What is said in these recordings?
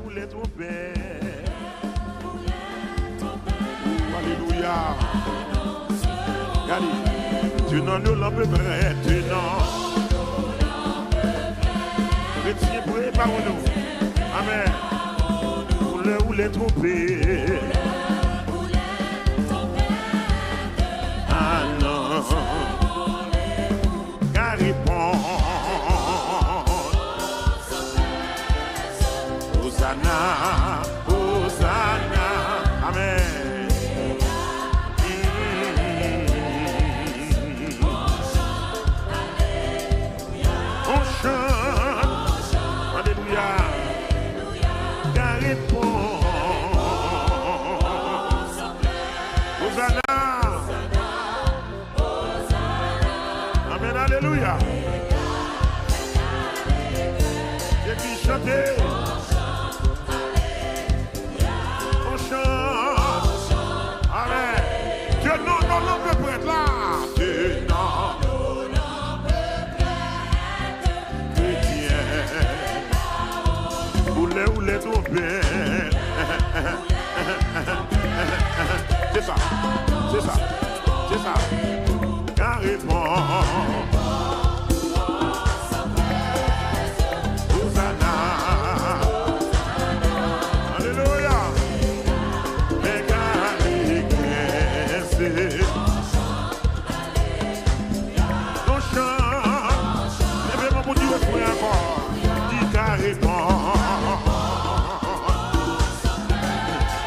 où les trompettes. Alléluia. Regardez, tu n'en nous l'en peux près, tu n'en. Chrétien, préparons-nous. Amen. Où les trompettes. Ah non. Car répond. Hosanna, Hosanna, Amen. On chante, Alléluia, car répond. Hosanna, Amen, Alléluia. Et puis chanter. Amen. Que nous n'en peut prêtre là. Que nous n'en peut prêtre. Chrétien. Où les trompettes. C'est ça. C'est ça. C'est ça. Carrément. Hosanna. Alléluia. On chante, levez-moi pour dire le point encore, dis carrément.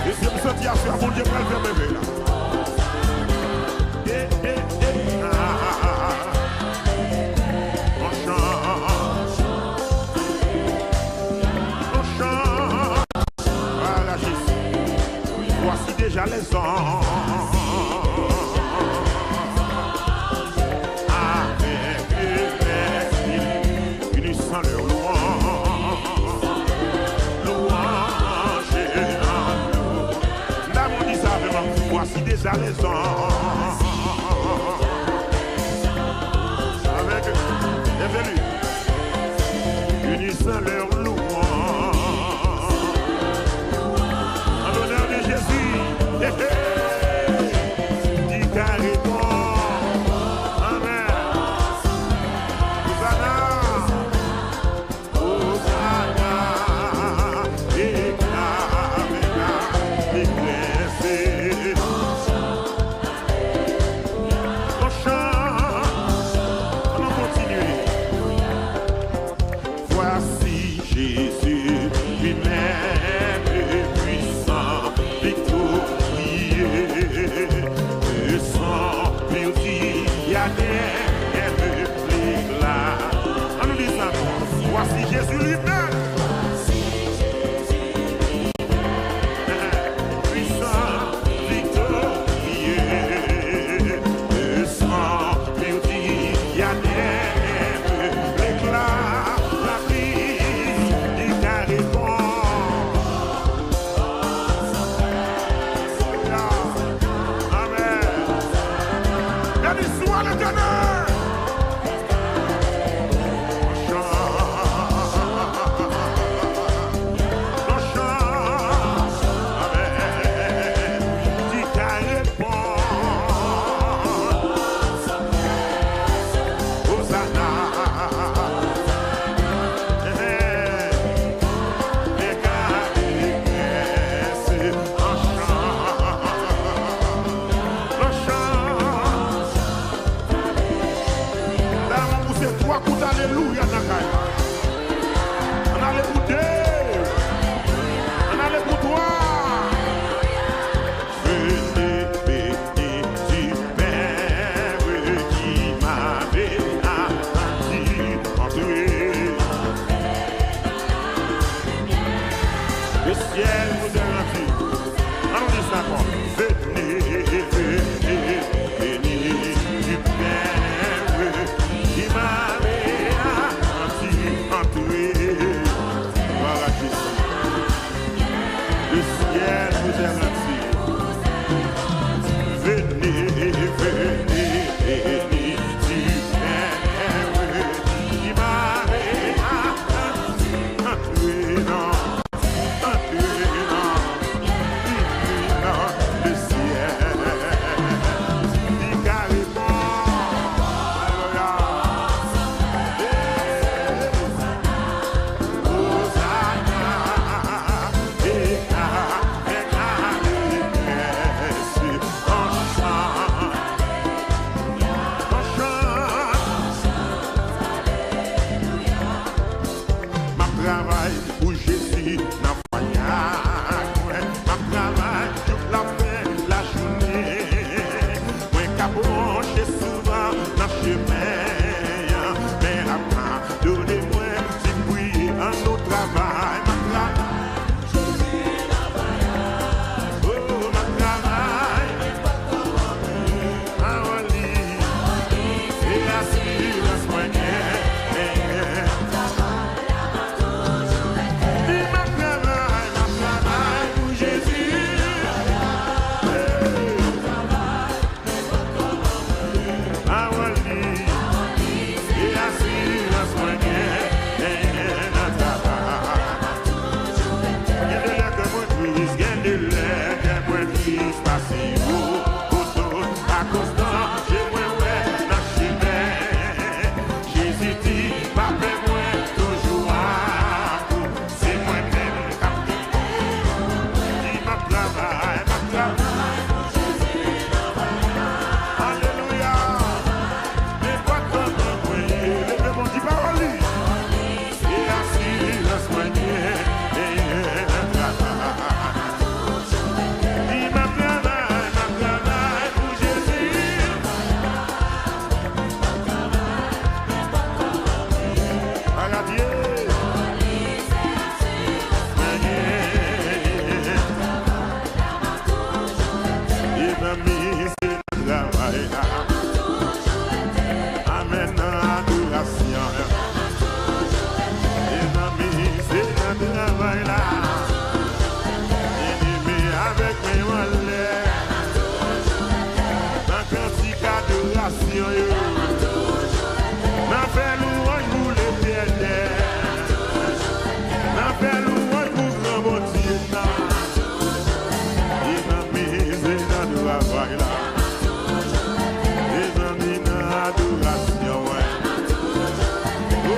Et si vous sentez à faire, mon Dieu, pour le faire bébé là. On chante, voilà Jésus, voici déjà les anges. Voici déjà les anges avec les élus unissant leur louange en l'honneur de Jésus. Dis carrément Amen. Hosanna, Hosanna, voici Jésus lui-même. Puissant, victorieux, sans beauté, y a l'éclat, la vie du carrément. Amen. Béni soit l'Éternel. Alléluia, Nakaya. On a l'écouté. On a l'écouté. Venez, béni du Père qui m'avait entrer. Le ciel vous a rendu. On dit ça encore. Venez, béni du Père qui m'avait entrer. Voilà Jésus. Le ciel vous a rendu. Venez, venez, béni du Père qui m'avait entrer. travail là. Bien-aimé avec mes mollets. Dans quantique adoration, n'a fait louange pour l'éternel. N'a fait louange pour grand bon Dieu. Il m'a mis dans le travail là. Il m'a mis dans l'adoration. Oh,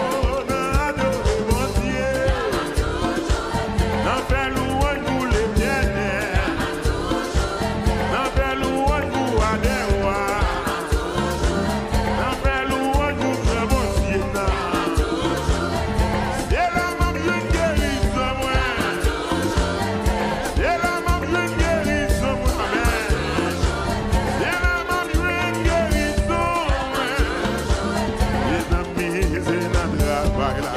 dans l'adoration, mon Dieu. N'a fait louange pour l'éternel. N'a fait louange pour Adéwa. N'a fait louange pour grand bon Dieu. C'est la même guérison, moi. C'est la même guérison, moi. C'est la même guérison, moi. Les amis, c'est notre travail là.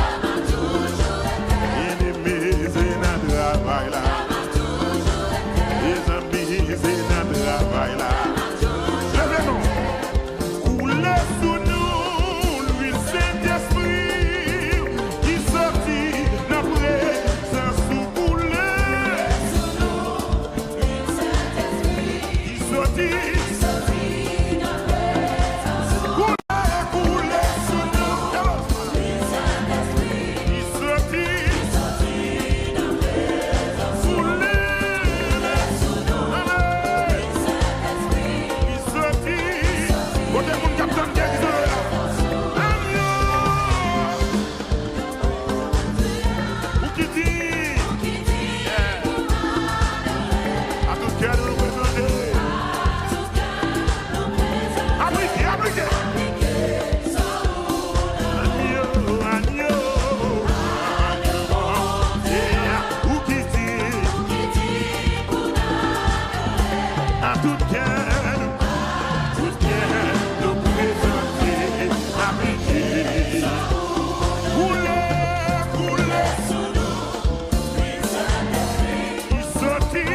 Les ennemis, c'est notre travail là. Les amis, c'est notre travail là. Levez-nous. Coulez sous nous, l'huile Saint-Esprit qui sortit dans la présence sous couler. Qui sortit. Couler sous nous. Qui sortit. Couler. Qui sortit. Côté mon capitaine qui est là. Ou qui dit. À tout cœur de nous présenter. Appliquez, appliquez. Agneau, agneau. Ou qui dit. À tout cœur nous présenter. Appliquez. Couler, couler sous nous. Qui sortit.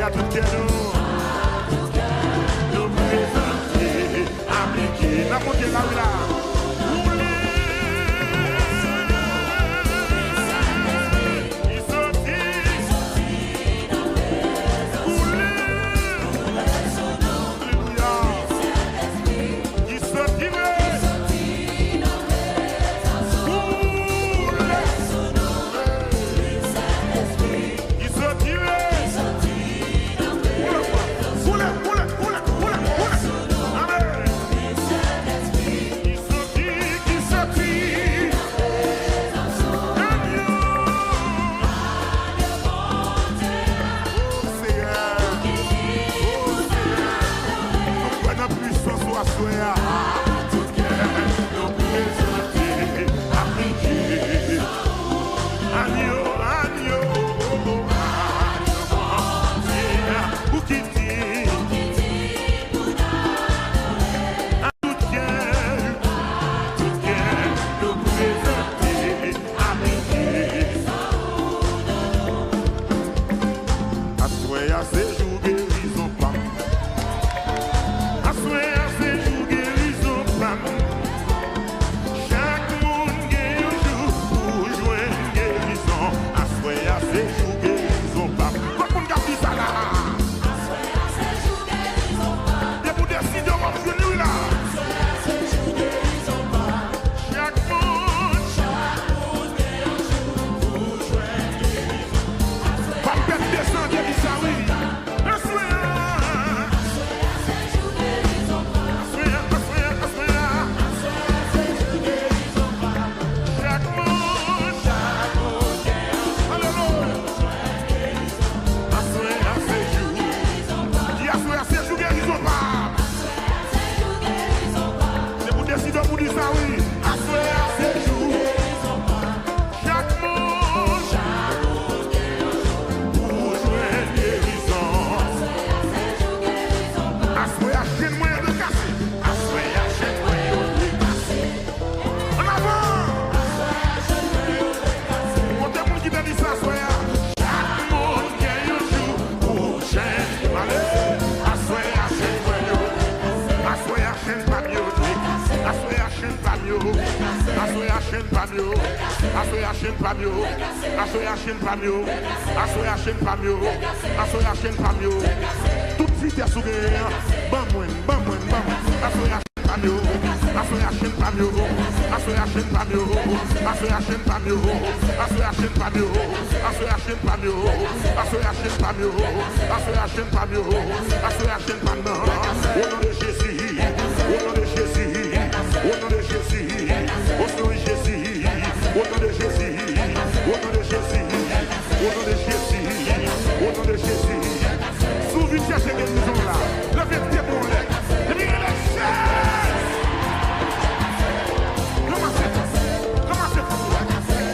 À tout cœur nous présenter, appliquer, la montée là où là. Séjour guérison pas. Assoyez, séjour guérison. mieux. Assoya chaîne pas mieux. Assoya chaîne pas mieux. Assoya chaîne pas mieux. Assoya chaîne pas mieux. Toute vitesse ou gain. Bam moins. Assoya chaîne pas mieux. Assoya chaîne pas mieux. Assoya chaîne pas mieux. Assoya chaîne pas mieux. Assoya chaîne pas mieux. Assoya chaîne pas mieux. Assoya chaîne pas mieux. Assoya chaîne pas mieux. Assoya chaîne pas mieux. Au nom de Jésus. Au nom de Jésus. Au nom de Jésus. Au nom de Jésus. Au nom de Jésus. Au nom de Jésus. Au nom de Jésus. Au nom de Jésus. Souviens chercher guérison là. Le vérité bon là. Et bien les chers. Comment c'est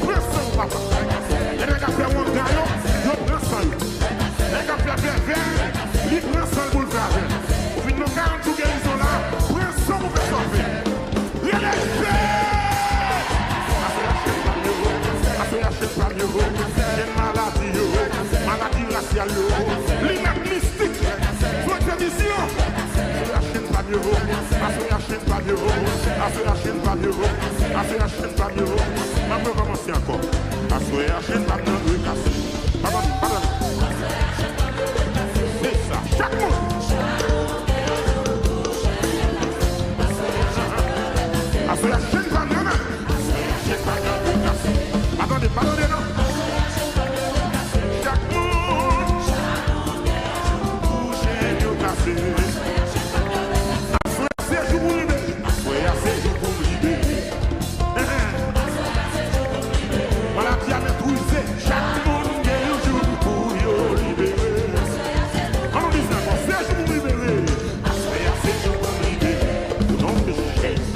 prends son papa. Et les gars faire mon gars, ils prennent son. Les gars faire vert, ils prennent son pour le faire. Au final, nos 40 guérison là, prends son pour faire sauver. Et les chers. Assoyachez pas mieux. J'ai maladie raciale. L'inadministrique. Soit tradition. Assoyachez pas mieux. Assoyachez pas mieux. Assoyachez pas mieux. Assoyachez pas mieux. On peut commencer encore. Assoyachez pas mieux. Pardon. C'est ça. Chaque mot. Assoyachez pas mieux. Assoyachez pas mieux. Pardonnez, non. Chaque monde, touché, Dieu cassé. Assoyez jour pour libérer. Assoyez jour pour libérer. Maladie à maîtriser. Chaque monde, gagne jour pour libérer. On nous dit ça, c'est jour pour libérer. Assoyez jour pour libérer. Au nom de Jésus.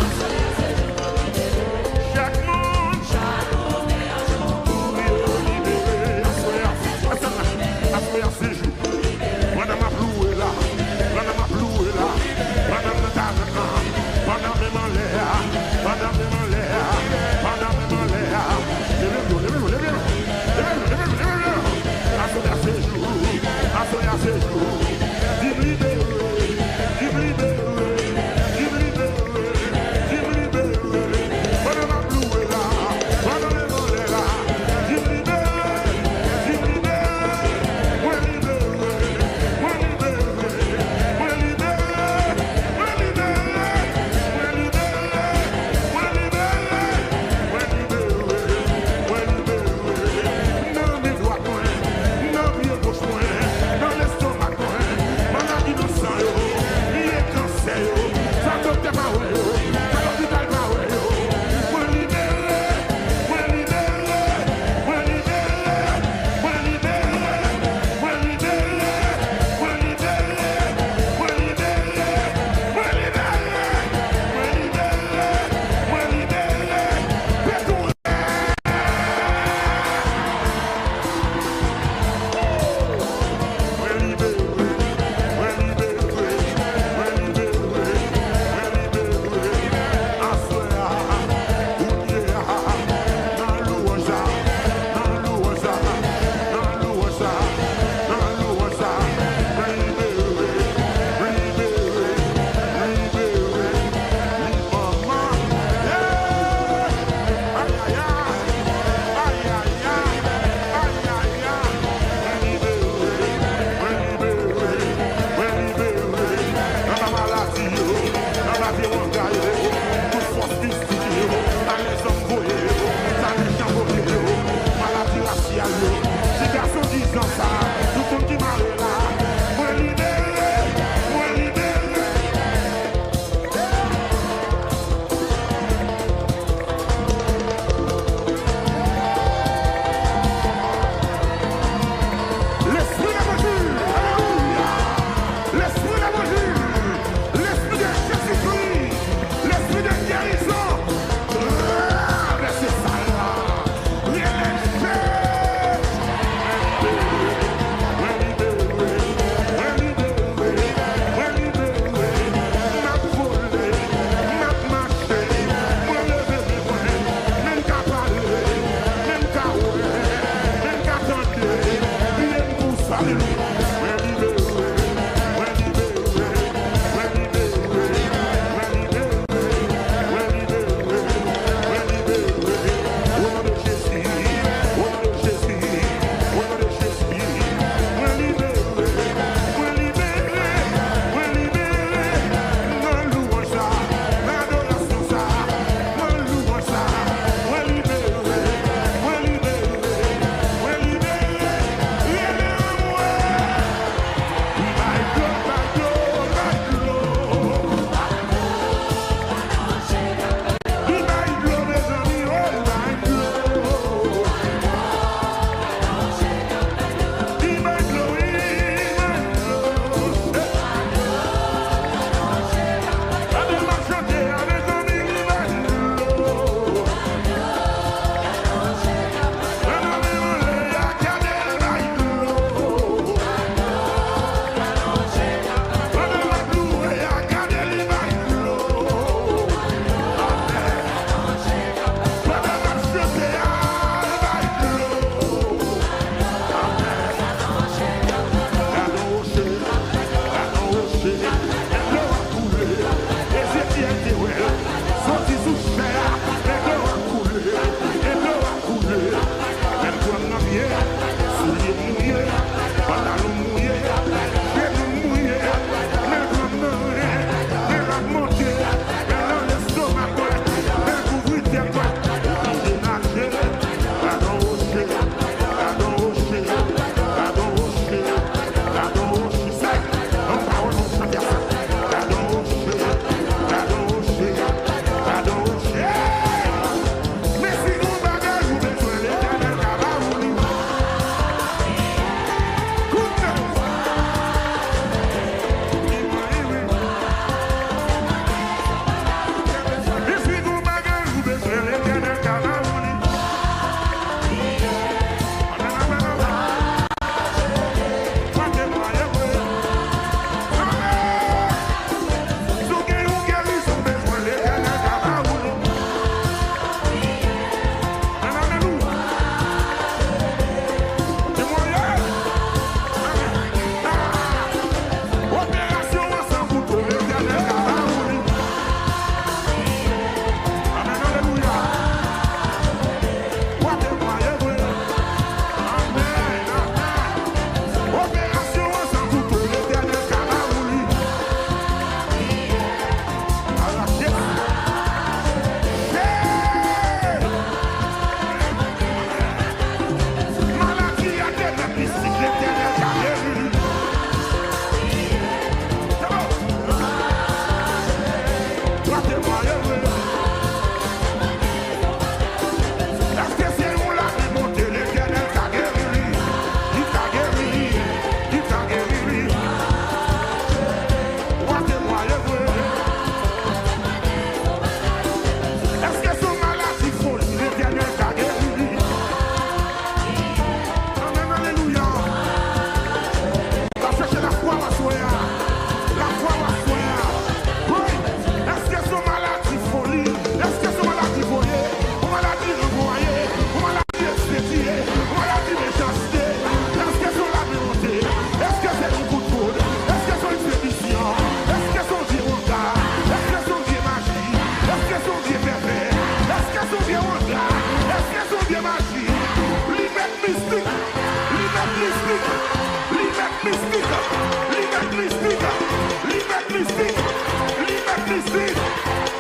Ici,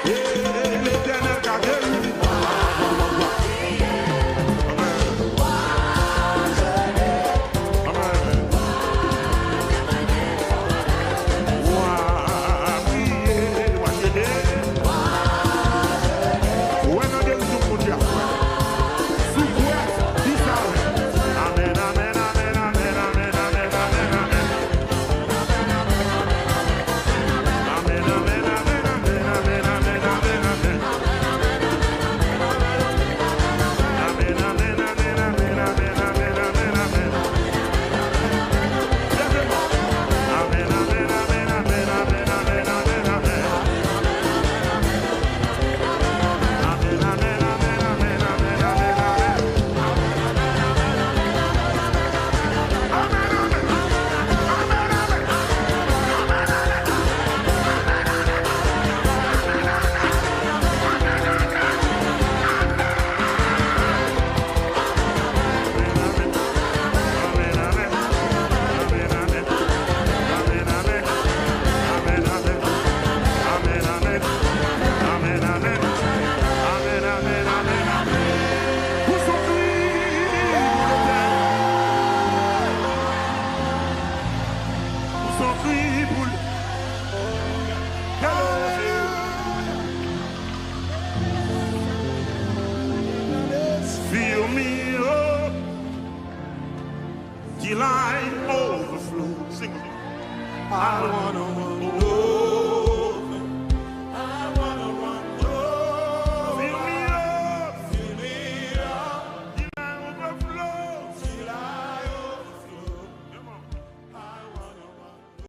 et l'Éternel qu'a guéri. Fill me up till I overflow. Sing it. I wanna